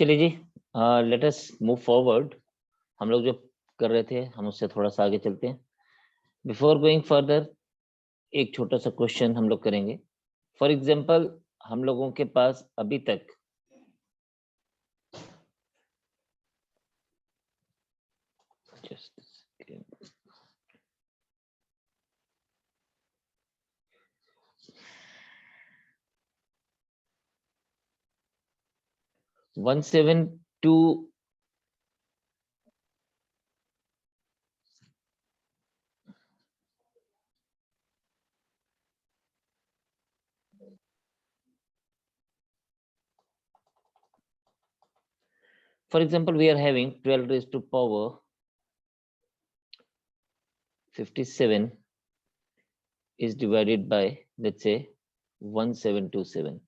चलिए जी, let us move forward. हम लोग जो कर रहे थे हम उससे थोड़ा सा आगे चलते हैं। बिफोर गोइंग फर्दर, एक छोटा सा क्वेश्चन हम लोग करेंगे। फॉर एग्जाम्पल, हम लोगों के पास अभी तक just a second. One seven two for example, we are having 12 raised to power 57 is divided by, let's say, 1727.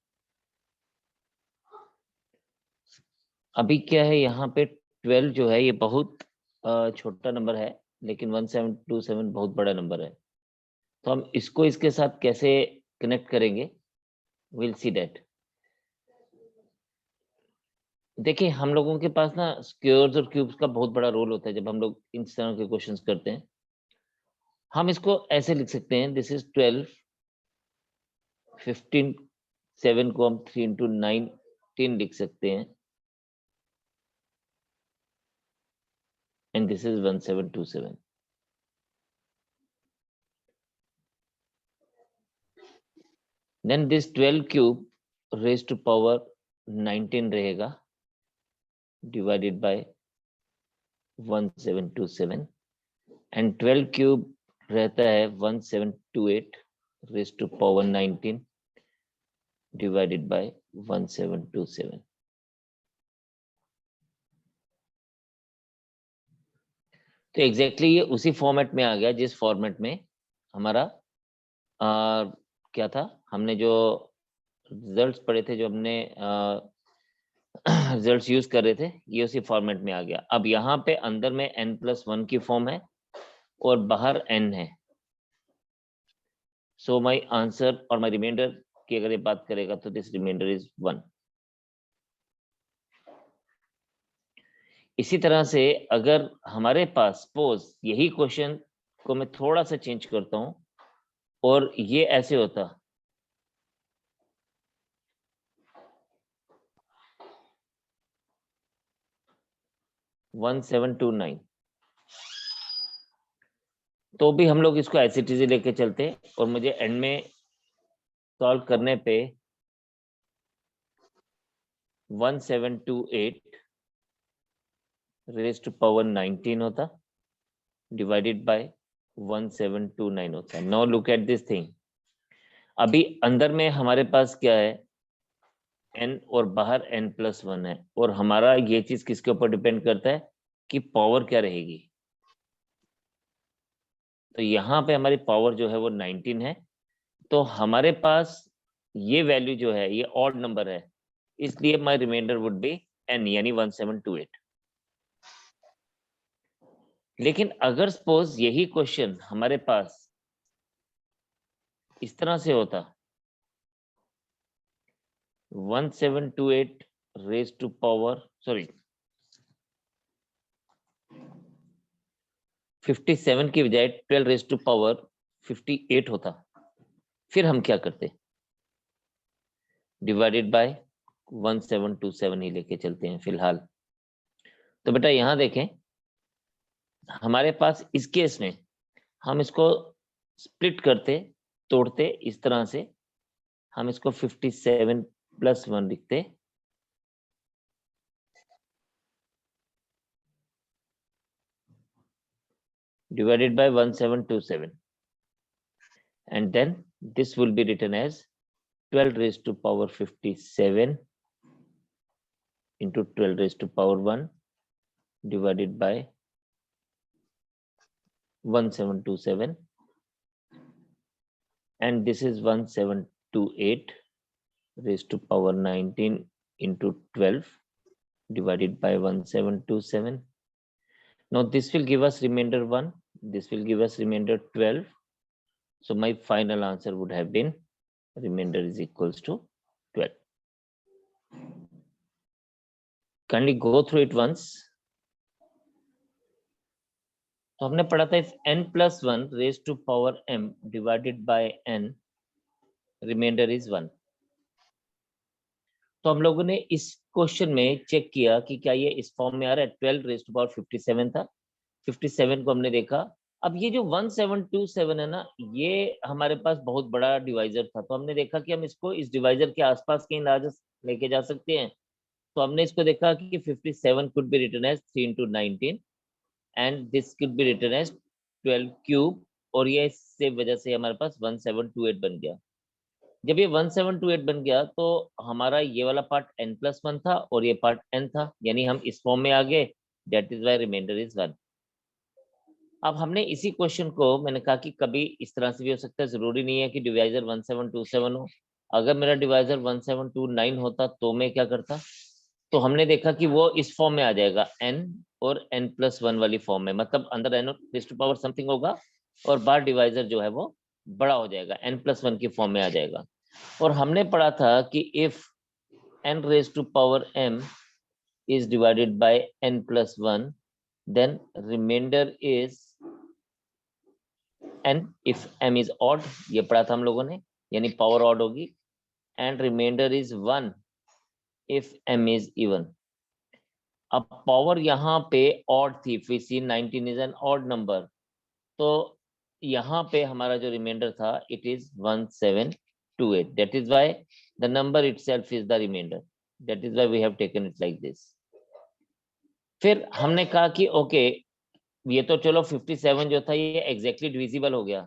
अभी क्या है, यहाँ पे 12 जो है ये बहुत छोटा नंबर है, लेकिन 1727 बहुत बड़ा नंबर है। तो हम इसको इसके साथ कैसे कनेक्ट करेंगे, विल सी दैट। देखिए, हम लोगों के पास ना स्क्वायर्स और क्यूब्स का बहुत बड़ा रोल होता है जब हम लोग इन तरह के क्वेश्चंस करते हैं। हम इसको ऐसे लिख सकते हैं, दिस इज 12, 15, 7 को हम 3 into 19 लिख सकते हैं, and this is 1727। Then this 12 cube raise to power 19 रहेगा, डिवाइडेड बाय 1727, एंड 12 क्यूब रहता है 1728 raise to power 19 divided by 1727। तो एग्जैक्टली ये उसी फॉर्मेट में आ गया जिस फॉर्मेट में हमारा क्या था, हमने जो रिजल्ट्स पढ़े थे, जो हमने रिजल्ट्स यूज कर रहे थे, ये उसी फॉर्मेट में आ गया। अब यहाँ पे अंदर में n+1 की फॉर्म है और बाहर n है। सो माय आंसर और माय रिमाइंडर की अगर ये बात करेगा तो दिस रिमाइंडर इज 1। इसी तरह से अगर हमारे पास सपोज यही क्वेश्चन को मैं थोड़ा सा चेंज करता हूं और ये ऐसे होता, वन 729, तो भी हम लोग इसको ऐसे चीजें लेके चलते और मुझे एंड में सॉल्व करने पे 1728 रेज टू पावर 19 होता, डिवाइडेड बाय 1729 होता है। Now look at this thing. अभी अंदर में हमारे पास क्या है, n, और बाहर n+1 है, और हमारा ये चीज किसके ऊपर डिपेंड करता है कि पावर क्या रहेगी। तो यहाँ पे हमारी पावर जो है वो 19 है, तो हमारे पास ये वैल्यू जो है ये ऑड नंबर है, इसलिए my remainder would be n, यानी 1728। लेकिन अगर सपोज यही क्वेश्चन हमारे पास इस तरह से होता, 1728 रेज टू पावर 57 की बजाय 12 रेज टू पावर 58 होता, फिर हम क्या करते, डिवाइडेड बाय 1727 ही लेके चलते हैं फिलहाल। तो बेटा यहां देखें, हमारे पास इस केस में हम इसको स्प्लिट करते, तोड़ते इस तरह से, हम इसको 57+1 लिखते, divided by 1727, and then this will be written as 12 raised to power 57 into 12 raised to power 1 divided by 1727, and this is 1728 raised to power 19 into 12 divided by 1727. Now this will give us remainder 1, this will give us remainder 12. So my final answer would have been remainder is equals to 12. kindly go through it once. तो हमने पढ़ा था if n plus 1 raised to power m divided by n remainder is 1. तो हम लोगों ने इस question में चेक किया कि क्या ये इस फॉर्म में आ रहा है। 12 रेज़ टू पावर 57 था, 57 को हमने देखा। अब ये जो 1727 है ना, ये हमारे पास बहुत बड़ा डिवाइजर था, तो हमने देखा कि हम इसको इस डिवाइजर के आसपास कहीं लेके जा सकते हैं। तो हमने इसको देखा कि 57 could be written as 3 into 19 and this could be written as 12 cube, और ये इससे वजह से हमारे पास 1728 बन गया। जब ये 1728 बन गया तो हमारा ये वाला पार्ट n+1 था और ये पार्ट n था, यानी हम इस फॉर्म में आ गए, that is Y remainder is 1। अब हमने इसी क्वेश्चन को, मैंने कहा कि कभी इस तरह से भी हो सकता है, जरूरी नहीं है कि डिवाइजर 1727 हो। अगर मेरा डिवाइजर 1729 होता तो मैं क्या करता, तो हमने देखा कि वो इस फॉर्म में आ जाएगा, n और n+1 वाली फॉर्म में, मतलब अंदर n raise to power something होगा और बाहर डिवाइजर जो है वो बड़ा हो जाएगा, n+1 की फॉर्म में आ जाएगा। और हमने पढ़ा था कि if n raise to power m is divided by n+1 then remainder is n if m is odd, ये पढ़ा था हम लोगों ने, यानी पावर ऑड होगी, and remainder is 1 if m is even। अब पावर यहाँ पे ऑड थी, we see 19 is an odd number, तो यहाँ पे हमारा जो रिमाइंडर था it is 1728, that is why the number itself is the remainder, that is why we have taken it like this। फिर हमने कहा कि ओके, ये तो चलो 57 जो था ये एग्जैक्टली डिविजिबल हो गया,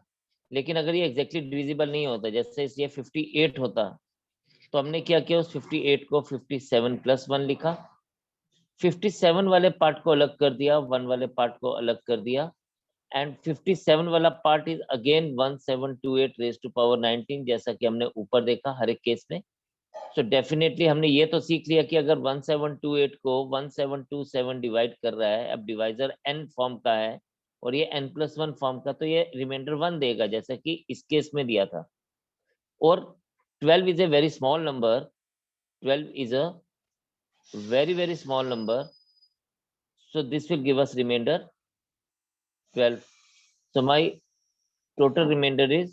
लेकिन अगर ये एग्जैक्टली डिविजिबल नहीं होता, जैसे ये 58 होता, तो हमने क्या किया, उस 58 को 57+1 लिखा, 57 वाले पार्ट को अलग कर दिया, 1 वाले पार्ट को अलग कर दिया, एंड 57 वाला part is again 1728 raise to power 19, जैसा कि हमने ऊपर देखा हर एक केस में। सो डेफिनेटली हमने ये तो सीख लिया कि अगर 1728 को 1727 डिवाइड कर रहा है, अब डिवाइजर n फॉर्म का है और ये n+1 फॉर्म का, तो ये रिमाइंडर 1 देगा, जैसा कि इस केस में दिया था। और 12 is a very small number, 12 is a very small number, so this will give us remainder 12। so my total remainder is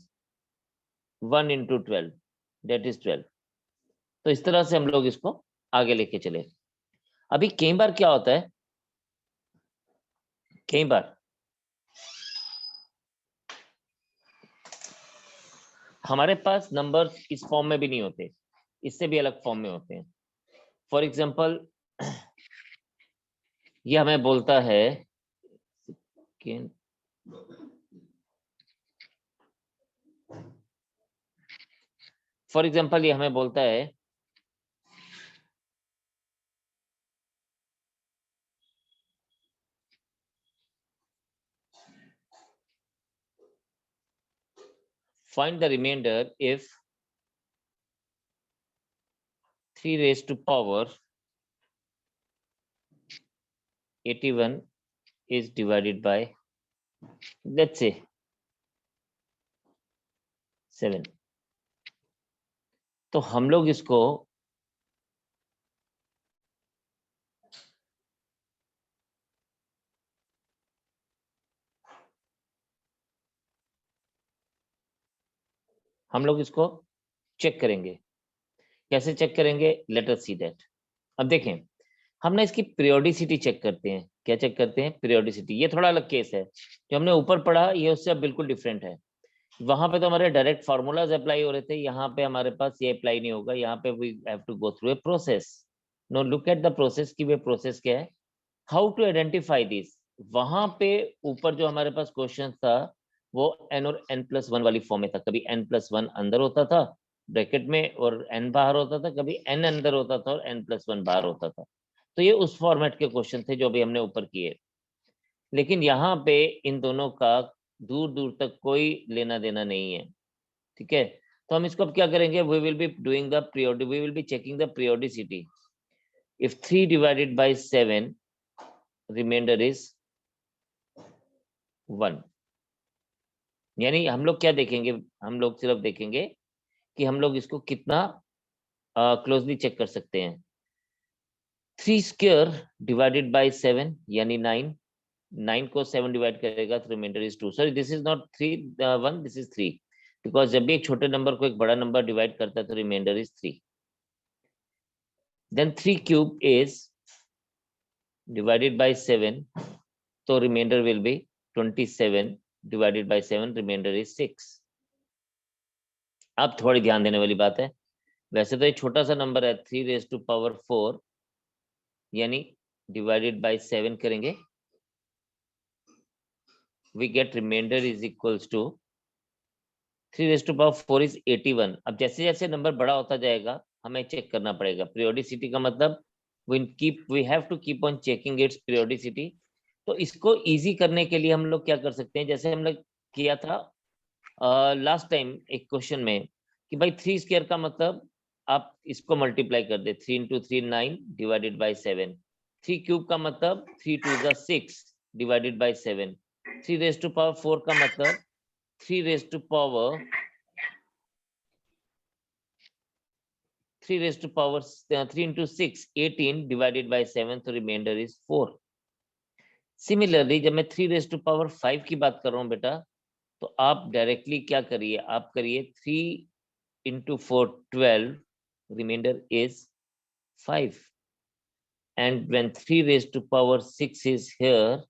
1 into 12, that is 12। तो इस तरह से हम लोग इसको आगे लेके चले। अभी कई बार क्या होता है, कई बार हमारे पास नंबर्स इस फॉर्म में भी नहीं होते, इससे भी अलग फॉर्म में होते हैं। फॉर एग्जांपल ये हमें बोलता है ये हमें बोलता है find the remainder if 3 raised to power 81 is divided by, let's say, 7। तो हम लोग इसको चेक करेंगे। कैसे चेक करेंगे, लेट अस सी दैट। अब देखें, हम ना इसकी पीरियोडिसिटी चेक करते हैं। क्या चेक करते हैं, पीरियोडिसिटी। ये थोड़ा अलग केस है, जो हमने ऊपर पढ़ा ये उससे अब बिल्कुल डिफरेंट है। वहां पे तो हमारे डायरेक्ट फार्मूलाज अप्लाई हो रहे थे, यहाँ पे हमारे पास ये अप्लाई नहीं होगा, यहाँ पे we have to go through a process. No look at the process की, वे प्रोसेस क्या है, हाउ टू आइडेंटिफाई दिस। वहां पे ऊपर जो हमारे पास क्वेश्चन था वो n और n+1 वाली फॉर्म में था। कभी n+1 अंदर होता था ब्रैकेट में और n बाहर होता था, कभी n अंदर होता था और n+1 बाहर होता था। तो ये उस फॉर्मेट के क्वेश्चन थे जो भी हमने ऊपर किए। लेकिन यहाँ पे इन दोनों का दूर दूर तक कोई लेना देना नहीं है, ठीक है। तो हम इसको अब क्या करेंगे, we will be doing the periodic, we will be checking the periodicity. If 3 divided by 7 remainder is 1, यानी हम लोग क्या देखेंगे, हम लोग सिर्फ देखेंगे कि हम लोग इसको कितना क्लोजली चेक कर सकते हैं। 3 स्क्वायर डिवाइडेड बाय 7 यानी 9, 9 को 7 डिवाइड करेगा तो remainder is 2. Sorry, this is not 3 1, this is 3, because जब भी एक छोटे नंबर को एक बड़ा नंबर डिवाइड करता है तो remainder is 3. Then 3 cube is divided by 7, तो remainder will be 27 divided by 7, remainder is 6. अब थोड़ी ध्यान देने वाली बात है, वैसे तो ये छोटा सा नंबर है, 3 रेज टू पावर 4 यानी डिवाइडेड बाय 7 करेंगे, we get remainder is equals to 3 raised to power 4 is 81. अब जैसे जैसे नंबर बड़ा होता जाएगा हमें चेक करना पड़ेगा. periodicity का मतलब we have to keep on checking its periodicity. तो इसको इजी करने के लिए हम लोग क्या कर सकते हैं, जैसे हम लोग किया था लास्ट टाइम एक क्वेश्चन में कि भाई 3 स्क्वायर का मतलब आप इसको मल्टीप्लाई कर दे, 3 into 3 9 डिवाइडेड बाय 7. 3 क्यूब का मतलब 3 2 is 6 divided by 7. 3 raise to power 4 का मतलब 3 raise to power 3 into 6 18 divided by 7, तो रिमाइंडर इज 4. सिमिलरली जब मैं 3 रेज टू पावर 5 की बात कर रहा हूं बेटा, तो आप डायरेक्टली क्या करिए, आप करिए 3 into 4 12, remainder is 5. And when 3 raised to power 6 is here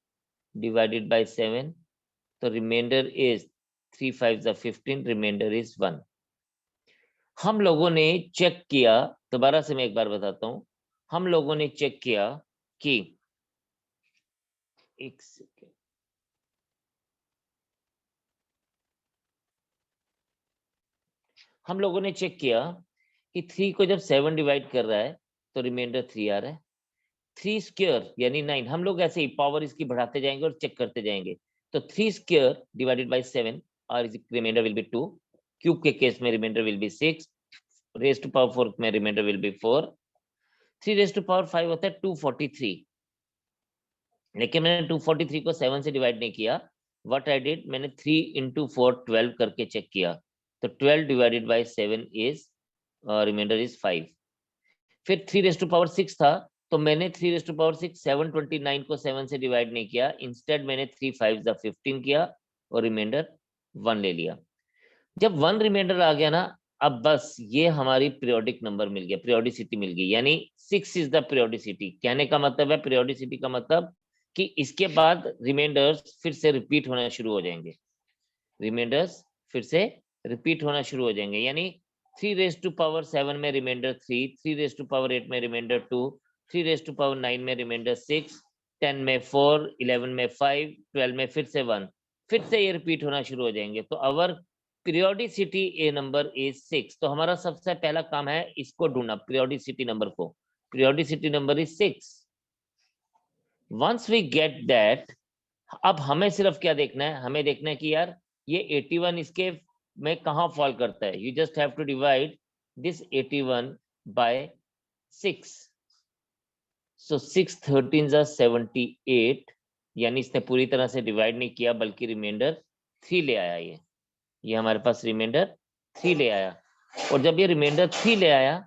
divided by 7, तो remainder is 3 5s are 15, remainder is 1. हम लोगों ने चेक किया, दोबारा से मैं एक बार बताता हूं, हम लोगों ने चेक किया कि एक सेकेंड, हम लोगों ने चेक किया कि 3 को जब 7 डिवाइड कर रहा है तो रिमाइंडर 3 आ रहा है. 3 स्क्वायर यानी 9, हम लोग ऐसे ही पावर इसकी बढ़ाते जाएंगे और चेक करते जाएंगे. तो 3 स्क्वायर डिवाइडेड बाय 7 और रिमाइंडर विल बी 2. क्यूब के केस में remainder will be 6. Raise to power 4 में remainder will be 4. 3 raise to power 5 होता है 243. लेकिन मैंने 243 को 7 से डिवाइड नहीं किया. व्हाट आई डिड, मैंने 3 into 4 12 करके चेक किया, तो 12 divided by 7 is remainder is 5. फिर 3 रेज टू पावर 6 था, तो मैंने 3 रेज टू पावर 6 729 को 7 से डिवाइड नहीं किया, इंस्टेड मैंने 3 5 15 किया और रिमाइंडर 1 ले लिया. जब 1 रिमाइंडर आ गया ना, अब बस ये हमारी पीरियोडिक नंबर मिल गया, पीरियोडिसिटी मिल गई, यानी 6 इज द पीरियोडिसिटी. कहने का मतलब है पीरियोडिसिटी का मतलब कि इसके बाद रिमाइंडर्स फिर से रिपीट होना शुरू हो जाएंगे, रिमाइंडर्स फिर से रिपीट होना शुरू हो जाएंगे. यानी 3 रेज टू पावर 7 में रिमाइंडर 3, 3 रेज टू पावर 8 में रिमाइंडर 2, 3 रेज टू पावर 9 में रिमाइंडर 6, 10 में 4, 11 में 5, 12 में फिर से 1, फिर से ये रिपीट होना शुरू हो जाएंगे. तो our periodicity a number is 6. तो हमारा सबसे पहला काम है इसको ढूंढना, पीरियोडिसिटी नंबर को. Periodicity number is 6. Once we get that, अब हमें सिर्फ क्या देखना है, हमें देखना है कि यार ये 81 इसके में कहां फॉल करता है. You just have to divide this 81 by 6. So 6 13s are 78, यानी इसने पूरी तरह से डिवाइड नहीं किया बल्कि रिमाइंडर 3 ले आया. ये हमारे पास रिमाइंडर 3 ले आया. और जब ये रिमाइंडर 3 ले आया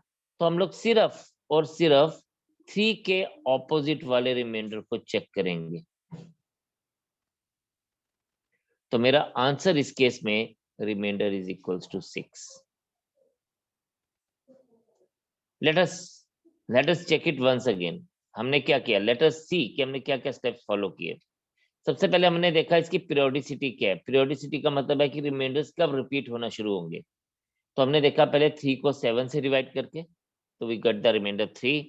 तो हम लोग सिर्फ और सिर्फ 3 के ऑपोजिट वाले रिमाइंडर को चेक करेंगे. तो मेरा आंसर इस केस में remainder is equals to 6. Let us check it once again. हमने क्या किया, लेट अस सी कि हमने क्या क्या स्टेप्स फॉलो किए. सबसे पहले हमने देखा इसकी पीरियोडिसिटी क्या है. पीरियोडिसिटी का मतलब है कि रिमाइंडर्स कब रिपीट होना शुरू होंगे. तो हमने देखा पहले 3 को 7 से डिवाइड करके, तो वी गॉट द रिमाइंडर 3.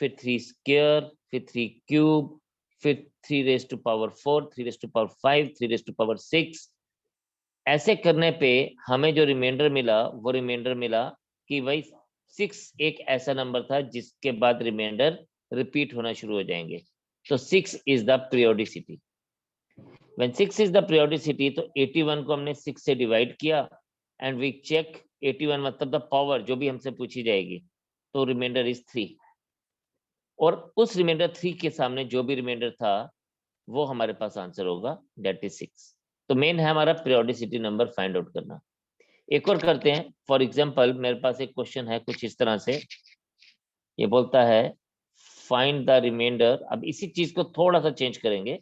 फिर 3 स्क्वायर, फिर 3 क्यूब, फिर 3 raise to power 4, 3 raise to power 5, 3 raise to power 6. ऐसे करने पे हमें जो रिमाइंडर मिला वो रिमाइंडर मिला कि भाई 6 एक ऐसा नंबर था जिसके बाद रिमाइंडर रिपीट होना शुरू हो जाएंगे. तो 6 is the periodicity. When 6 is the periodicity, तो 81 को हमने 6 से डिवाइड किया एंड वी चेक 81 मतलब द पावर जो भी हमसे पूछी जाएगी, तो रिमाइंडर इज 3. और उस रिमाइंडर 3 के सामने जो भी रिमाइंडर था वो हमारे पास आंसर होगा, दैट इज 6. तो मेन है हमारा पीरियोडिसिटी नंबर फाइंड आउट करना. एक और करते हैं. फॉर एग्जांपल मेरे पास एक क्वेश्चन है कुछ इस तरह से, ये बोलता है फाइंड द रिमाइंडर। अब इसी चीज को थोड़ा सा चेंज करेंगे,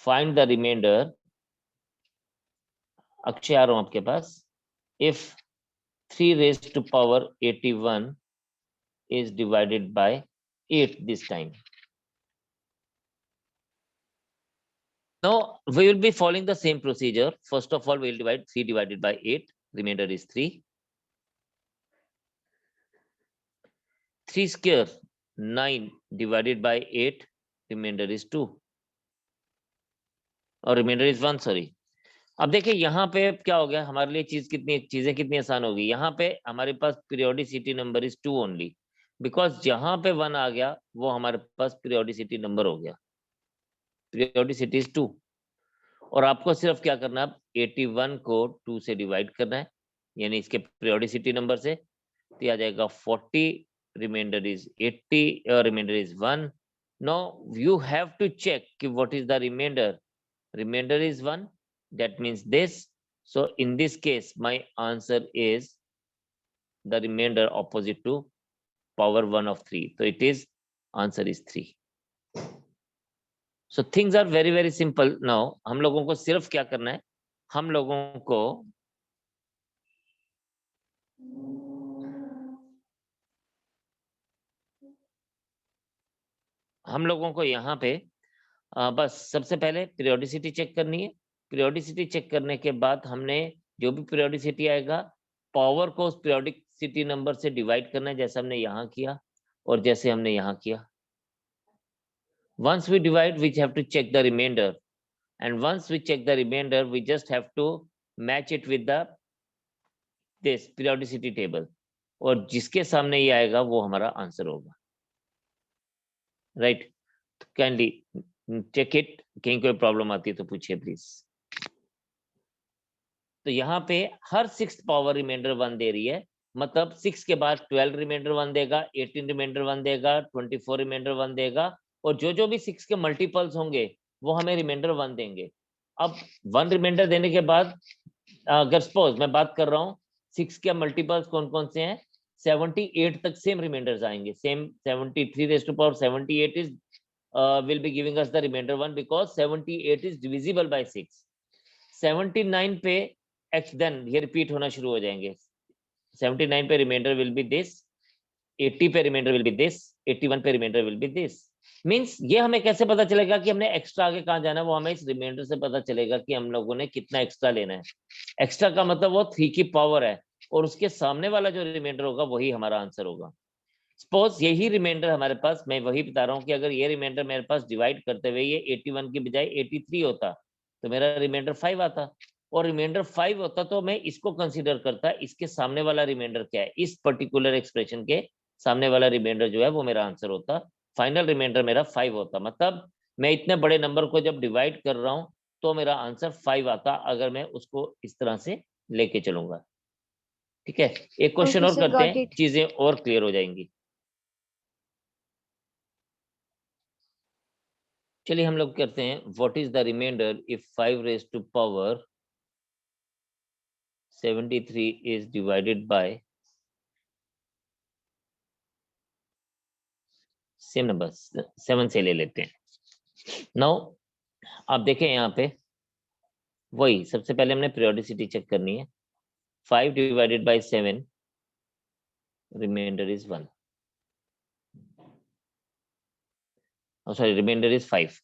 फाइंड द रिमाइंडर। अक्षय आ रहा हूं आपके पास। If 3 raised to power 81 is divided by 8 this time. Now we will be following the same procedure. First of all, we will divide 3 divided by 8. Remainder is 3. 3 square 9 divided by 8. Remainder is 2. और reminder is 1, sorry. अब देखिए यहाँ पे क्या हो गया, हमारे लिए चीजें कितनी आसान होगी। यहाँ पे हमारे पास periodicity number is 2 only, because जहां पे 1 आ गया वो हमारे पास पीरियोडिसिटी नंबर हो गया। पीरियोडिसिटी इज 2, और आपको सिर्फ क्या करना है, 81 को 2 से डिवाइड करना है, यानी इसके पीरियोडिसिटी नंबर से। तो आ जाएगा 40, remainder is 80, remainder is 1। Now you have to check कि what is the remainder. Remainder is 1, that means this. So in this case my answer is the remainder opposite to power 1 of 3. So it is, answer is 3. So things are very very simple. Now हम लोगों को सिर्फ क्या करना है, हम लोगों को यहाँ पे बस सबसे पहले पीरियोडिसिटी चेक करनी है। पीरियोडिसिटी चेक करने के बाद हमने जो भी पीरियोडिसिटी आएगा, पावर को उस पीरियोडिसिटी नंबर से डिवाइड करना है, जैसे हमने यहाँ किया और जैसे हमने यहाँ किया। Once we divide, we have to check the remainder, and once we check the remainder, we just have to match it with this periodicity table, और जिसके सामने ये आएगा वो हमारा आंसर होगा। Right, kindly check it. कहीं कोई प्रॉब्लम आती है तो पूछिए प्लीज। तो यहाँ पे हर 6 पावर रिमाइंडर 1 दे रही है, मतलब 6 के बाद 12 रिमाइंडर 1 देगा, 18 रिमाइंडर 1 देगा, 24 रिमाइंडर 1 देगा, और जो भी 6 के मल्टीपल्स होंगे वो हमें रिमाइंडर 1 देंगे। अब 1 रिमाइंडर देने के बाद अगर सपोज मैं बात कर रहा हूँ 6 के मल्टीपल्स कौन कौन से हैं, 78 तक सेम रिमाइंडर्स आएंगे। Same 73 raised to power 78 is will be giving us the remainder 1 because 78 is divisible by 6. 79 पे x then ये रिपीट होना शुरू हो जाएंगे। 79 पे रिमाइंडर विल बी दिस, 80 पे रिमाइंडर विल बी दिस, 81 पे remainder will be this. Means ये हमें कैसे पता चलेगा कि हमने एक्स्ट्रा आगे कहाँ जाना है, वो हमें इस रिमाइंडर से पता चलेगा कि हम लोगों ने कितना एक्स्ट्रा लेना है। एक्स्ट्रा का मतलब वो 3 की पावर है, और उसके सामने वाला जो रिमाइंडर होगा वही हमारा आंसर होगा। सपोज यही रिमाइंडर हमारे पास, मैं वही बता रहा हूँ कि अगर ये रिमाइंडर मेरे पास डिवाइड करते हुए ये 81 की बजाय 83 होता तो मेरा रिमाइंडर 5 आता, और रिमाइंडर 5 होता तो मैं इसको कंसीडर करता, इसके सामने वाला रिमाइंडर क्या है, इस पर्टिकुलर एक्सप्रेशन के सामने वाला रिमाइंडर जो है वो मेरा आंसर होता। फाइनल रिमाइंडर मेरा 5 होता, मतलब मैं इतने बड़े नंबर को जब डिवाइड कर रहा हूँ तो मेरा आंसर 5 आता, अगर मैं उसको इस तरह से लेके चलूंगा। ठीक है, एक क्वेश्चन और करते हैं, चीजें और क्लियर हो जाएंगी। चलिए हम लोग करते हैं, what is the remainder if 5 raised to power 73 is divided by same number 7 से ले लेते हैं। नाउ आप देखें यहाँ पे वही सबसे पहले हमने पीरियोडिसिटी चेक करनी है। 5 divided by 7, remainder is 1, sorry remainder is 5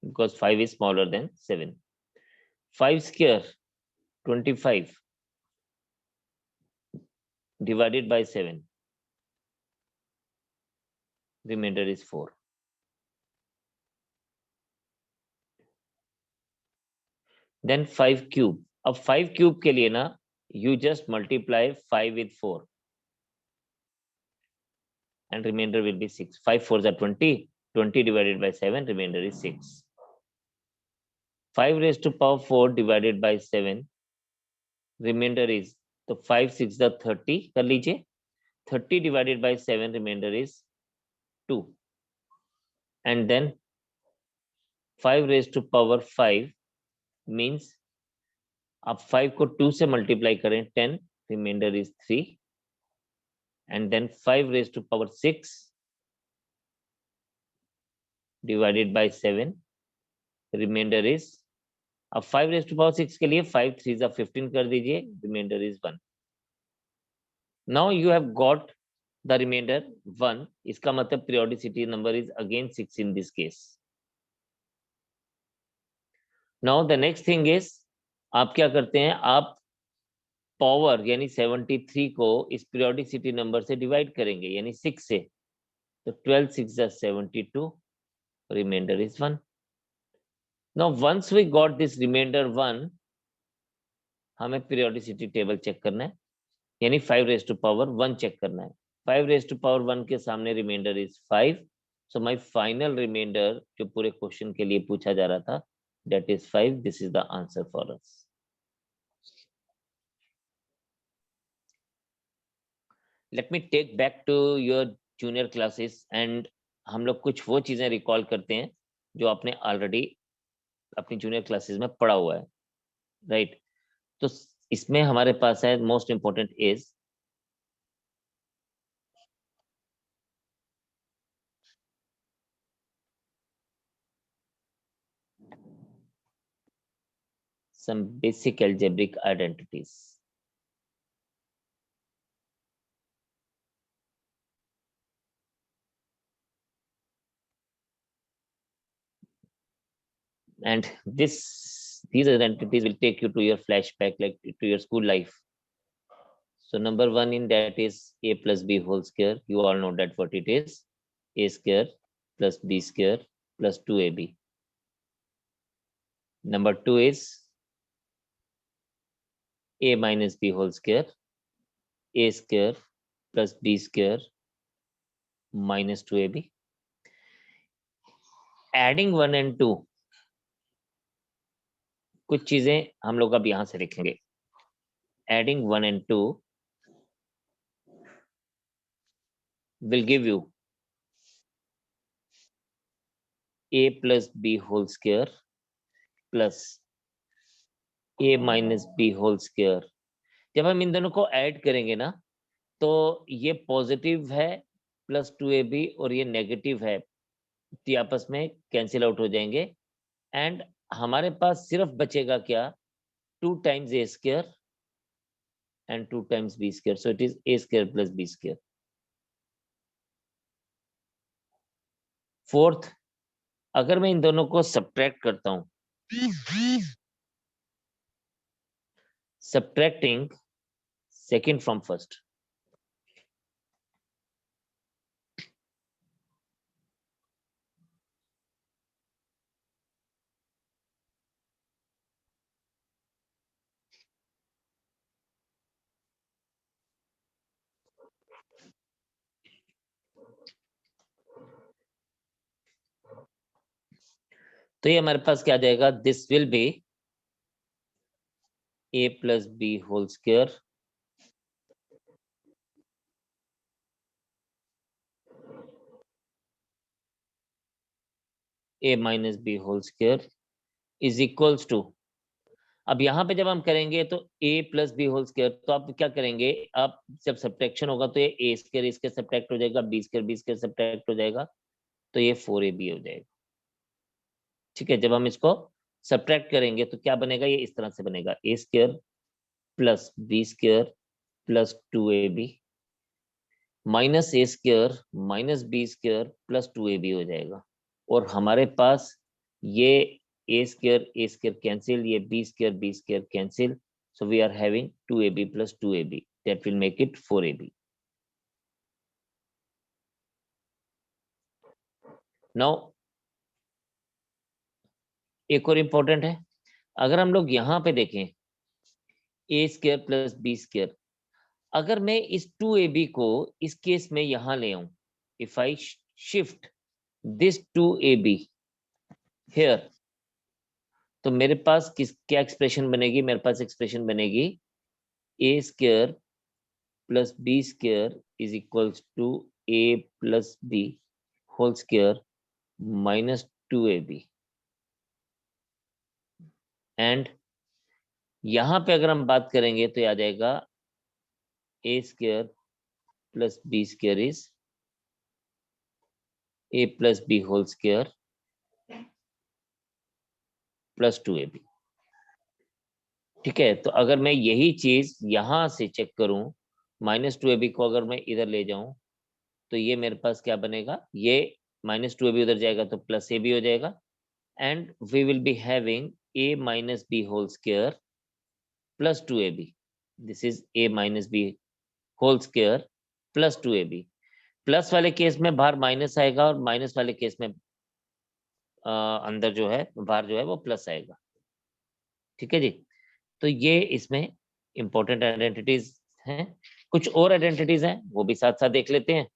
because 5 is smaller than 7. 5 square 25 divided by 7, remainder is 4. Then 5 cube. अब 5 cube के लिए ना you just multiply 5 with 4 and remainder will be 6. 5 4s are 20. 20 divided by 7, remainder is 6. 5 raised to power 4 divided by 7, remainder is, तो 5 6 the 30 कर लीजिए, 30 divided by 7, remainder is 2. And then 5 raised to power 5 means आप 5 को 2 से multiply करें 10, remainder is 3, and then 5 raised to power 6 divided by 7, remainder is, अब 5 raised to power 6 के लिए 5 3s are 15 कर दीजिए, remainder is 1. Now you have got the remainder 1. इसका मतलब periodicity number is again 6 in this case. Now the next thing is, आप क्या करते हैं, आप पावर यानी 73 को इस periodicity number से डिवाइड करेंगे, यानी 6 से, तो 12 6 is 72, remainder is 1. Now once we got this remainder 1, हमें periodicity table चेक करना है, यानी 5 raised to power 1 चेक करना है. 5 raised to power 1 के सामने remainder is 5. So my final remainder जो पूरे क्वेश्चन के लिए पूछा जा रहा था, that is 5. This is the answer for us. Let me take back to your junior classes and हम लोग कुछ वो चीजें रिकॉल करते हैं जो आपने ऑलरेडी अपनी जूनियर क्लासेस में पढ़ा हुआ है, राइट? तो इसमें हमारे पास है most important is some basic algebraic identities. And these identities will take you to your flashback, like to your school life. So number 1 in that is a plus b whole square. You all know that what it is, a square plus b square plus 2ab. Number 2 is a minus b whole square, a square plus b square minus 2ab. Adding 1 and 2, कुछ चीजें हम लोग अब यहां से लिखेंगे. Adding 1 and 2 will give you a plus b whole square plus a minus b whole square. जब हम इन दोनों को ऐड करेंगे ना, तो ये पॉजिटिव है प्लस 2ab और ये नेगेटिव है, तो आपस में कैंसिल आउट हो जाएंगे. एंड हमारे पास सिर्फ बचेगा क्या, 2 times a square and 2 times b square. So it is a square plus b square. Fourth, अगर मैं इन दोनों को सब्ट्रैक्ट करता हूं, subtracting second from first, तो ये हमारे पास क्या आ जाएगा, this will be a plus b whole square a minus b whole square is equals to, अब यहाँ पे जब हम करेंगे तो a plus b whole square, तो आप क्या करेंगे, आप जब सब्ट्रैक्शन होगा तो ये a square इसके सब्ट्रैक्ट हो जाएगा, b square सब्ट्रैक्ट हो जाएगा, तो ये 4ab हो जाएगा. ठीक है, जब हम इसको सब्ट्रैक्ट करेंगे तो क्या बनेगा, ये इस तरह से बनेगा, a square plus b square plus 2ab minus a square minus b square plus 2ab हो जाएगा. और हमारे पास ये a square cancel, ये b square cancel, so we are having 2ab plus 2ab, that will make it 4ab. now एक और important है, अगर हम लोग यहाँ पे देखें a square plus b square, अगर मैं इस 2ab को इस केस में यहां ले आऊं, if I shift this 2ab here, तो मेरे पास क्या एक्सप्रेशन बनेगी, मेरे पास एक्सप्रेशन बनेगी a square plus b square is equals to a plus b whole square minus 2ab. And यहां पे अगर हम बात करेंगे तो आ जाएगा a square plus b square is a plus b whole square plus 2ab। ठीक है, तो अगर मैं यही चीज यहां से चेक करूं, -2ab को अगर मैं इधर ले जाऊं तो ये मेरे पास क्या बनेगा, ये -2ab उधर जाएगा तो +ab हो जाएगा, and we will be having a minus b whole square plus 2ab। दिस is a minus b whole square plus 2ab। Plus वाले केस में बाहर माइनस आएगा और माइनस वाले केस में अंदर जो है, बाहर जो है वो प्लस आएगा। ठीक है जी, तो ये इसमें इंपॉर्टेंट आइडेंटिटीज हैं। कुछ और आइडेंटिटीज हैं, वो भी साथ साथ देख लेते हैं।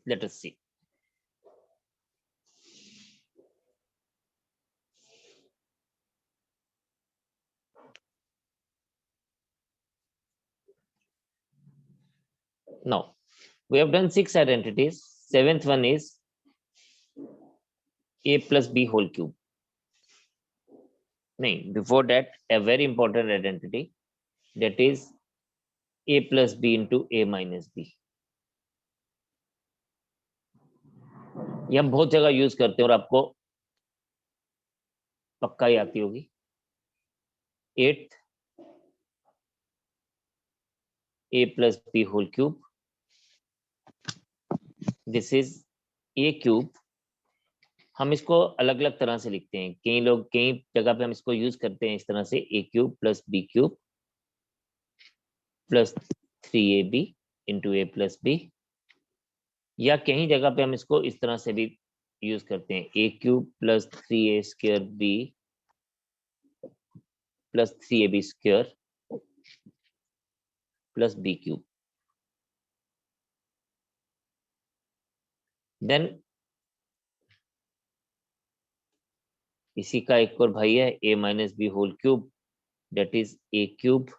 Let us see. Now we have done 6 identities. Seventh one is a plus b whole cube. नहीं, before that a very important identity, that is a plus b into a minus b। ये हम बहुत जगह use करते हैं और आपको पक्का ही आती होगी। 8 a plus b whole cube, this is a cube। हम इसको अलग अलग तरह से लिखते हैं, कई लोग कई जगह पे हम इसको यूज करते हैं इस तरह से, a cube plus b cube plus 3ab into a plus b, या कहीं जगह पे हम इसको इस तरह से भी यूज करते हैं, a cube plus 3a square b plus 3ab square plus b cube. Then इसी का एक और भाई है a minus b whole cube, that is a cube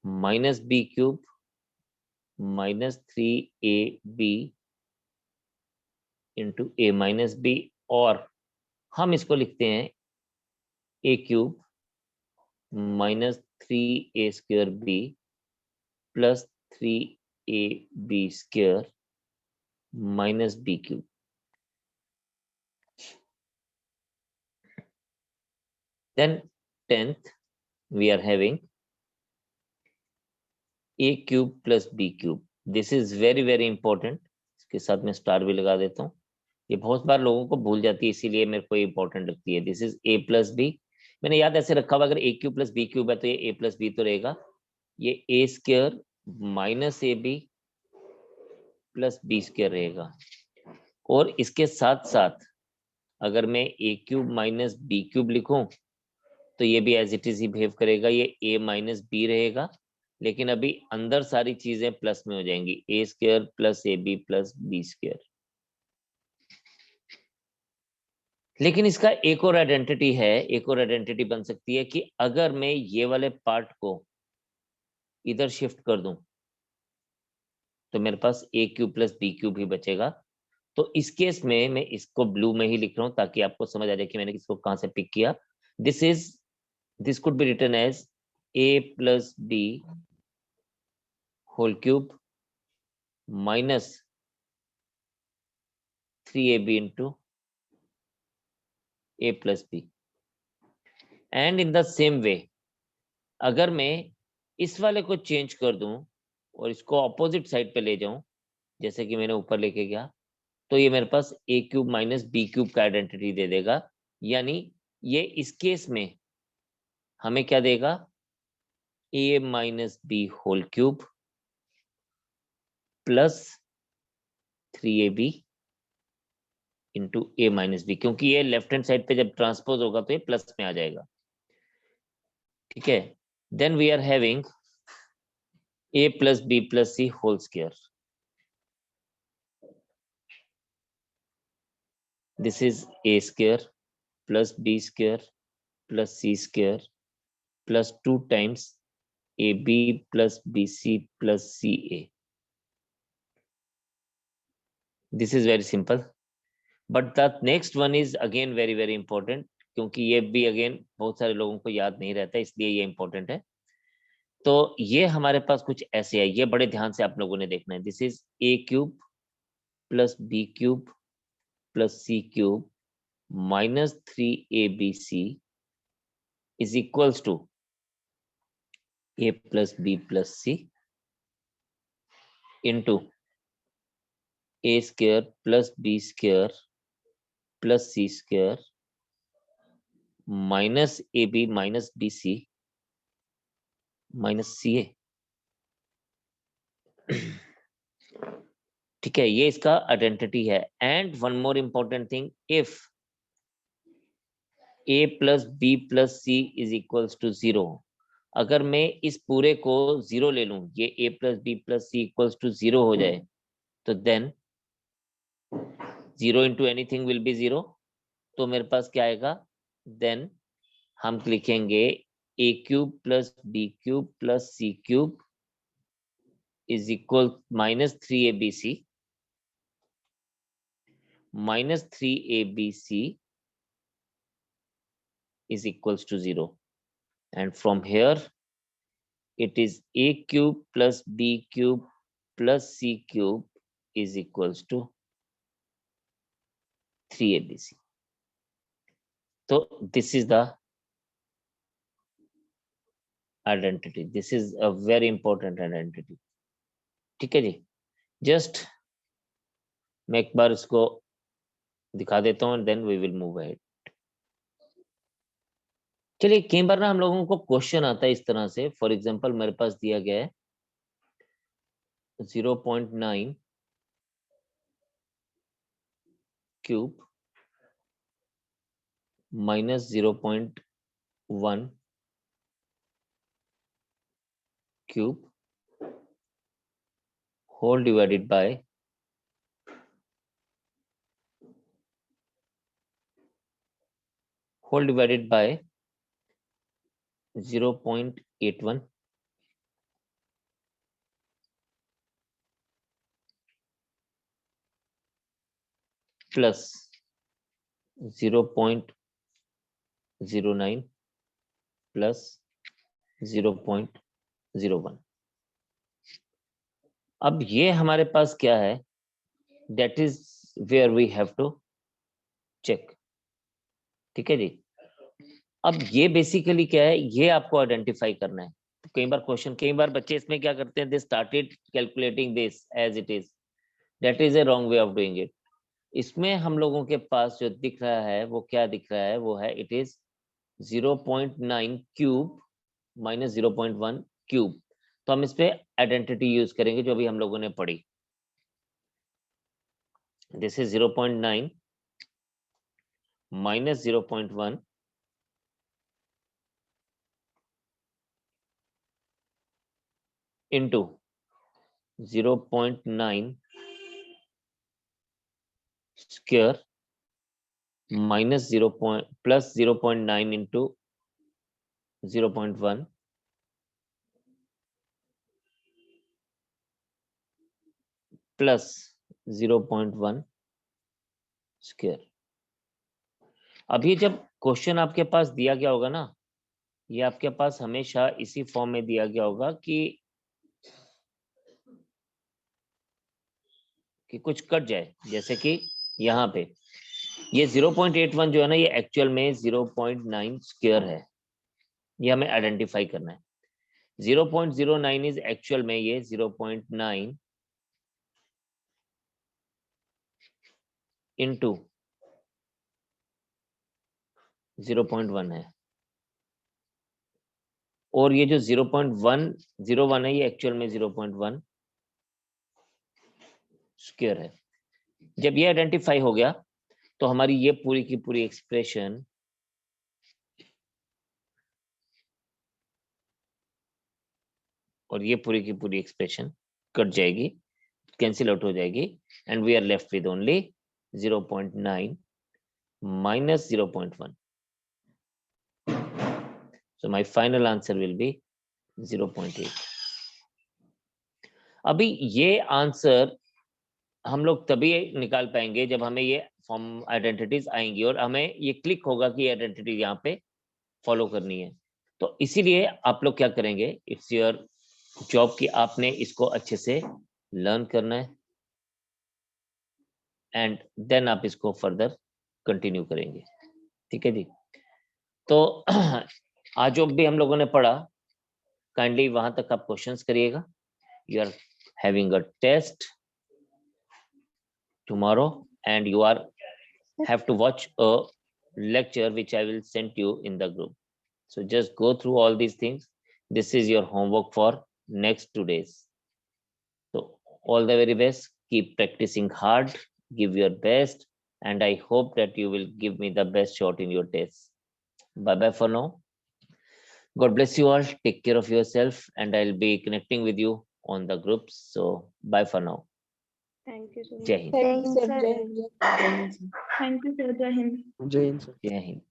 minus b cube minus 3ab into a minus b, और हम इसको लिखते हैं a cube minus 3a square b plus 3ab square minus b cube. Then 10th we are having a cube plus b cube। This is very very important। इसके साथ मैं star भी लगा देता हूँ, ये बहुत बार लोगों को भूल जाती है, इसीलिए मेरे को इंपॉर्टेंट लगती है। This is a plus b, मैंने याद ऐसे रखा हुआ, अगर a cube plus b cube है तो ये a प्लस बी तो रहेगा, ये a square minus A b plus B square रहेगा। और इसके साथ साथ अगर मैं a cube minus b cube लिखूं तो ये भी एज इट इज ही बिहेव करेगा, ये a माइनस बी रहेगा, लेकिन अभी अंदर सारी चीजें प्लस में हो जाएंगी, a square plus a b plus B square. लेकिन इसका एक और आइडेंटिटी है, एक और आइडेंटिटी बन सकती है कि अगर मैं ये वाले पार्ट को इधर शिफ्ट कर दूं तो मेरे पास a cube plus B cube ही बचेगा। तो इस केस में मैं इसको ब्लू में ही लिख रहा हूं ताकि आपको समझ आ जाए कि मैंने इसको कहां से पिक किया। This could be written as a plus b whole cube minus 3ab into a plus b. And in the same way अगर मैं इस वाले को चेंज कर दूं और इसको ऑपोजिट साइड पे ले जाऊं, जैसे कि मैंने ऊपर लेके गया, तो ये मेरे पास a cube minus b cube का आइडेंटिटी दे देगा। यानी ये इस केस में हमें क्या देगा, a minus b whole cube plus 3ab into a minus b, क्योंकि ये लेफ्ट हैंड साइड पे जब ट्रांसपोज होगा तो ये प्लस में आ जाएगा। ठीक है, then we are having a plus B plus c whole square. This is a square plus b square plus c square plus 2 times ab plus bc plus ca। This is very simple, but the next one is again very very important, क्योंकि ये भी again बहुत सारे लोगों को याद नहीं रहता, इसलिए ये इंपॉर्टेंट है। तो ये हमारे पास कुछ ऐसे है, ये बड़े ध्यान से आप लोगों ने देखना है। This is A cube plus B cube plus C cube minus 3abc is equals to a plus B plus C into a square plus B square plus C square minus A B minus B C minus C A. ठीक है, ये इसका identity है। And one more important thing, if a plus B plus C is equals to 0, अगर मैं इस पूरे को 0 ले लूं, ये a plus B plus c equals to 0 हो जाए, तो then 0 into anything will be 0। तो मेरे पास क्या आएगा, देन हम लिखेंगे a cube plus B cube plus C cube is equal minus 3abc minus 3abc is equals to 0, and from here it is a cube plus b cube plus c cube is equals to 3abc. So this is the identity, this is a very important identity. ठीक है जी, just मैं एक बार इसको दिखा देता हूँ, then we will move ahead. चलिए, कई बार ना हम लोगों को क्वेश्चन आता है इस तरह से, फॉर एग्जांपल मेरे पास दिया गया है 0.9 cube minus 0.1 cube whole divided by 0.81 plus 0.09 plus 0.01। अब ये हमारे पास क्या है, that is where we have to check। ठीक है जी, अब ये बेसिकली क्या है, ये आपको आइडेंटिफाई करना है। तो कई बार क्वेश्चन, कई बार बच्चे इसमें क्या करते हैं, they started calculating this as it is, that is a wrong way of doing it. इसमें हम लोगों के पास जो दिख रहा है वो क्या दिख रहा है, वो है it is 0.9 cube minus 0.1 cube. तो हम इस पे आइडेंटिटी यूज करेंगे जो अभी हम लोगों ने पढ़ी। This is 0.9 minus 0.1 into 0.9 square minus 0 plus 0.9 into 0.1 plus 0.1 square. अब ये जब क्वेश्चन आपके पास दिया गया होगा ना, ये आपके पास हमेशा इसी फॉर्म में दिया गया होगा कि कुछ कट जाए, जैसे कि यहाँ पे ये 0.81 जो है ना, ये एक्चुअल में 0.9 स्क्वायर है, ये हमें आइडेंटिफाई करना है। 0.09 इज एक्चुअल में ये 0.9 इंटू 0.1 है, और ये जो 0.101 है ये एक्चुअल में 0.1 स्क्वायर है। जब ये आइडेंटिफाई हो गया तो हमारी ये पूरी की पूरी एक्सप्रेशन और ये पूरी की पूरी एक्सप्रेशन कट जाएगी, कैंसिल आउट हो जाएगी, and we are left with only 0.9 minus 0.1. So my final answer will be 0.8. अभी ये आंसर हम लोग तभी निकाल पाएंगे जब हमें ये फॉर्म आइडेंटिटीज आएंगी और हमें ये क्लिक होगा कि आइडेंटिटी यहाँ पे फॉलो करनी है। तो इसीलिए आप लोग क्या करेंगे, इट्स योर जॉब कि आपने इसको अच्छे से लर्न करना है एंड देन आप इसको फर्दर कंटिन्यू करेंगे। ठीक है जी। तो आज जो भी हम लोगों ने पढ़ा, काइंडली वहां तक आप क्वेश्चंस करिएगा। You are having a test tomorrow and you are have to watch a lecture which I will send you in the group. So just go through all these things. This is your homework for next 2 days. So all the very best. Keep practicing hard. Give your best. And I hope that you will give me the best shot in your test. Bye-bye for now. God bless you all. Take care of yourself. And I'll be connecting with you on the groups. So bye for now. Thank you so much. Jai Hind. Thanks, sir. Thank you, sir. Jai Hind. Jai Hind, sir. Jai Hind.